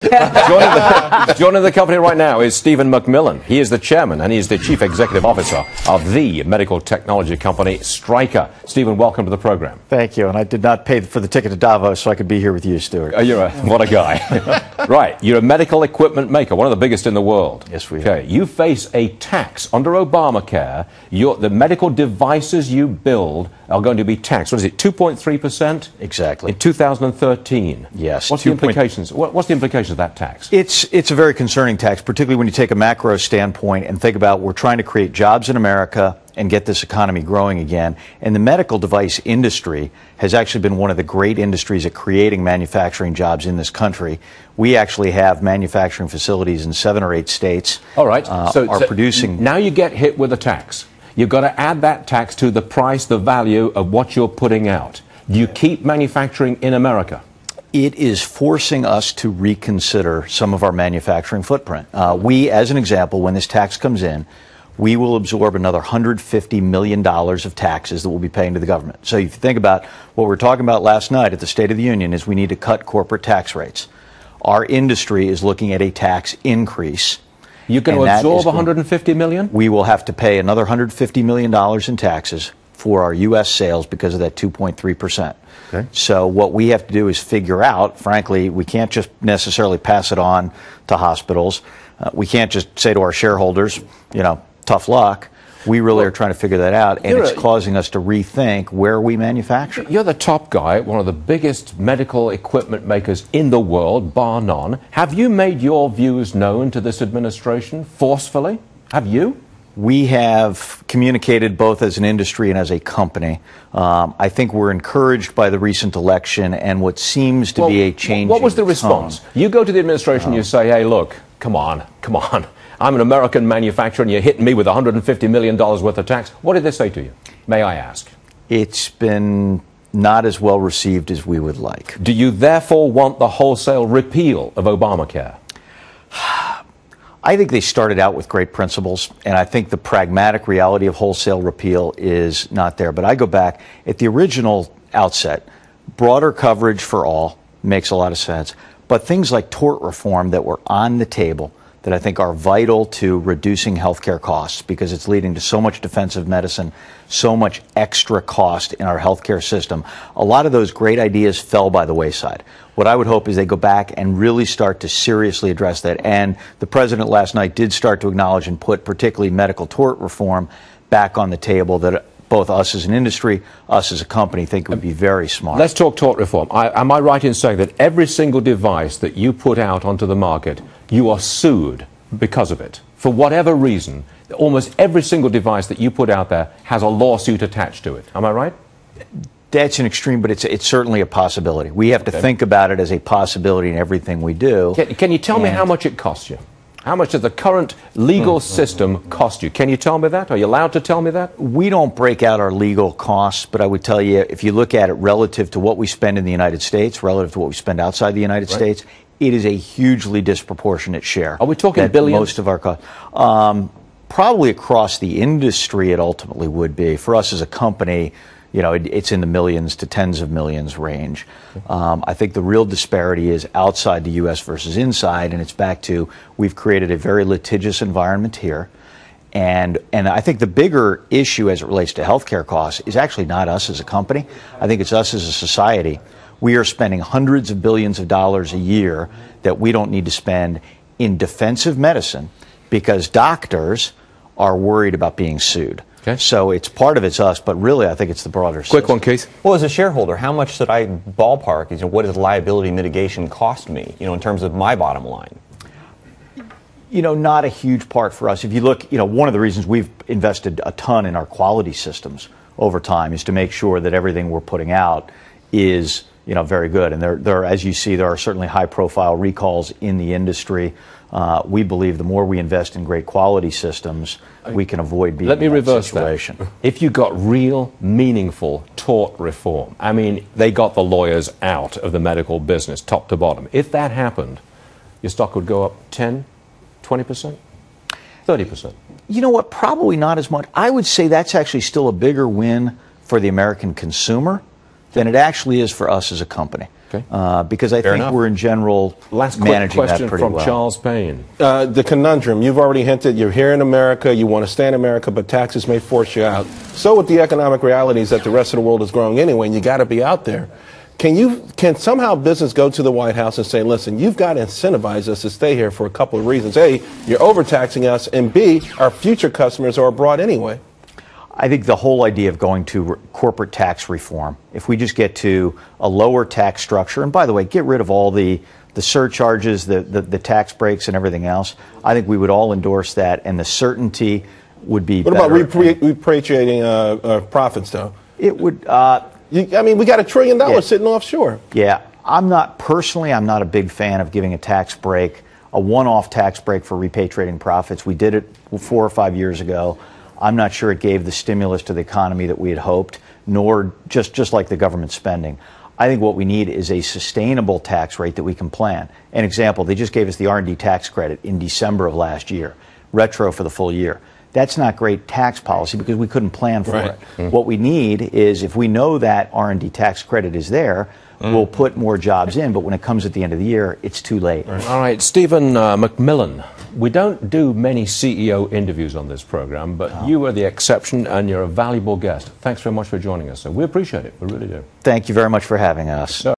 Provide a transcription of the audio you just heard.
Joining the company right now is Stephen McMillan. He is the chairman and he is the chief executive officer of the medical technology company Stryker. Stephen, welcome to the program. Thank you. And I did not pay for the ticket to Davos so I could be here with you, Stuart. What a guy. Right. You're a medical equipment maker, one of the biggest in the world. Yes, we are. Okay. You face a tax under Obamacare. The medical devices you build are going to be taxed. What is it, 2.3%? Exactly. In 2013. Yes. What's the implications? What's the implications of that tax? It's a very concerning tax, particularly when you take a macro standpoint and think about we're trying to create jobs in America and get this economy growing again. And the medical device industry has actually been one of the great industries at creating manufacturing jobs in this country. We actually have manufacturing facilities in 7 or 8 states. All right. So producing. Now you get hit with a tax. You've got to add that tax to the price, the value of what you're putting out. Do you keep manufacturing in America? It is forcing us to reconsider some of our manufacturing footprint. We, as an example, when this tax comes in, we will absorb another $150 million of taxes that we'll be paying to the government. So if you think about what we were talking about last night at the State of the Union is we need to cut corporate tax rates. Our industry is looking at a tax increase. You're going to absorb $150 million? We will have to pay another $150 million in taxes for our U.S. sales because of that 2.3%. Okay. So what we have to do is figure out, frankly, we can't just necessarily pass it on to hospitals. We can't just say to our shareholders, tough luck. We really are trying to figure that out, and it's causing us to rethink where we manufacture. You're the top guy, one of the biggest medical equipment makers in the world, bar none. Have you made your views known to this administration forcefully? Have you? We have communicated both as an industry and as a company. I think we're encouraged by the recent election and what seems to be a change. What was the response? You go to the administration, you say, hey, look, come on. I'm an American manufacturer and you're hitting me with $150 million worth of tax. What did they say to you, may I ask? It's been not as well received as we would like. Do you therefore want the wholesale repeal of Obamacare? I think they started out with great principles, and I think the pragmatic reality of wholesale repeal is not there. But I go back, at the original outset, broader coverage for all makes a lot of sense. But things like tort reform that were on the table that I think are vital to reducing healthcare costs because it's leading to so much defensive medicine, so much extra cost in our healthcare system. A lot of those great ideas fell by the wayside. What I would hope is they go back and really start to seriously address that. And the president last night did start to acknowledge and put particularly medical tort reform back on the table that both us as an industry, us as a company think would be very smart. Let's talk tort reform. Am I right in saying that every single device that you put out onto the market, you are sued because of it? For whatever reason, almost every single device that you put out there has a lawsuit attached to it. Am I right? That's an extreme, but it's certainly a possibility. We have to think about it as a possibility in everything we do. Can you tell me how much it costs you? How much does the current legal system cost you? Can you tell me that? Are you allowed to tell me that? We don't break out our legal costs, but I would tell you, if you look at it relative to what we spend in the United States, relative to what we spend outside the United States, it is a hugely disproportionate share. Are we talking billions? Most of our costs. Probably across the industry, it ultimately would be. For us as a company, it's in the millions to tens of millions range. I think the real disparity is outside the U.S. versus inside, and it's back to we've created a very litigious environment here. And I think the bigger issue as it relates to healthcare costs is actually not us as a company. I think it's us as a society. We are spending hundreds of billions of dollars a year that we don't need to spend in defensive medicine because doctors are worried about being sued. Okay. So it's part of it's us, but really I think it's the broader system. Quick one, Keith. Well, as a shareholder, how much should I ballpark? What does liability mitigation cost me, in terms of my bottom line? Not a huge part for us. If you look, one of the reasons we've invested a ton in our quality systems over time is to make sure that everything we're putting out is, very good. And there, as you see, there are certainly high-profile recalls in the industry. We believe the more we invest in great quality systems, we can avoid being in that situation. That. If you got real, meaningful tort reform, I mean, they got the lawyers out of the medical business, top to bottom. If that happened, your stock would go up 10, 20%, 30%. You know what? Probably not as much. I would say that's actually still a bigger win for the American consumer than it actually is for us as a company. Okay. Because I think enough. we're in general Last quick managing that question pretty from well. Charles Payne. The conundrum, you've already hinted, you're here in America, you want to stay in America, but taxes may force you out. So with the economic realities that the rest of the world is growing anyway, and you got to be out there. Can somehow business go to the White House and say, listen, you've got to incentivize us to stay here for a couple of reasons. A, you're overtaxing us, and B, our future customers are abroad anyway. I think the whole idea of going to corporate tax reform, if we just get to a lower tax structure, and by the way, get rid of all the surcharges, the tax breaks and everything else, I think we would all endorse that, and the certainty would be What better. about repatriating profits, though? It would... we got $1 trillion Yeah. sitting offshore. Yeah, I'm not a big fan of giving a tax break, a one-off tax break for repatriating profits. We did it 4 or 5 years ago. I'm not sure it gave the stimulus to the economy that we had hoped, nor just like the government spending. I think what we need is a sustainable tax rate that we can plan. An example, they just gave us the R&D tax credit in December of last year, retro for the full year. That's not great tax policy because we couldn't plan for it. What we need is, if we know that R&D tax credit is there, we'll put more jobs in, but when it comes at the end of the year, it's too late. All right, Stephen McMillan. We don't do many CEO interviews on this program, but you are the exception and you're a valuable guest. Thanks very much for joining us, sir. We appreciate it. We really do. Thank you very much for having us.